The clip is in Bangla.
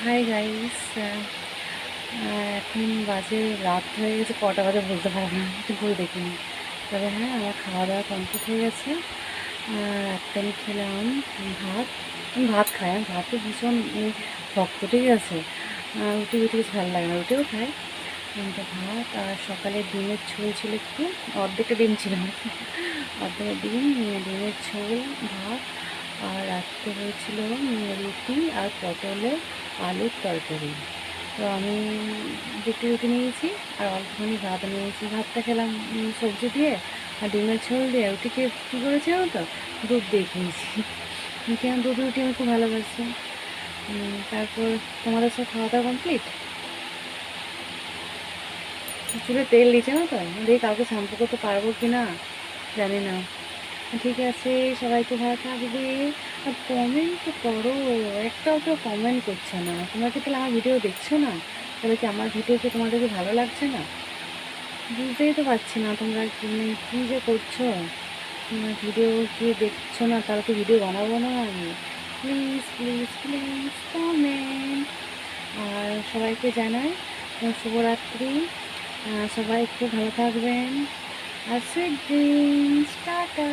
হাই গাইস, এখন বাজে রাত হয়ে গেছে। কটা বাজে বলতে পারবো না, একটু ভুল দেখিনি। তবে হ্যাঁ, আমার খাওয়া দাওয়া কমপ্লিট হয়ে গেছে। একটা আমি খেলাম ভাত। আমি ভাত খাই, আমি ভাতে ভীষণ ভক্ত, ঠিক আছে। রুটি রুটি কিছু ভালো লাগে না, রুটিও খাই কিন্তু ভাত। আর সকালে ডিমের ঝোল ছিল একটু, অর্ধেকটা ডিম ছিল অর্ধেকটা ডিমের ঝোল, ভাত। আর রাত্রে হয়েছিল রুটি আর পটলের আলুর তরকারি। তো আমি দুটো রুটি নিয়েছি আর অল্পখানি ভাত নিয়েছি। ভাতটা খেলাম সবজি দিয়ে আর ডিমের ঝোল দিয়ে। রুটিকে কী করেছি জানো তো, দুধ দিয়ে খেয়েছি। কেন, দুধ রুটি আমি খুব ভালোবাসি। তারপর তোমাদের সব খাওয়া দাওয়া কমপ্লিট? চুলে তেল দিচ্ছে না তো, দেখি কাউকে শ্যাম্পু করতে পারবো কি না জানি না। ঠিক আছে, সবাইকে ভালো থাকবে। আর কমেন্ট তো করো, একটাও তো কমেন্ট করছে না। তোমরা কি তাহলে আমার ভিডিও দেখছো না? তাহলে কি আমার ভিডিও কি তোমাদেরকে ভালো লাগছে না? বুঝতেই তো পারছি না তোমরা কী যে করছো। ভিডিও কি দেখছো না, তাহলে কি ভিডিও বানাবো না আমি? Please please please comment. আর সবাইকে জানাই শুভরাত্রি। সবাই খুব ভালো থাকবেন। আর সুইট ড্রিমস, টাটা।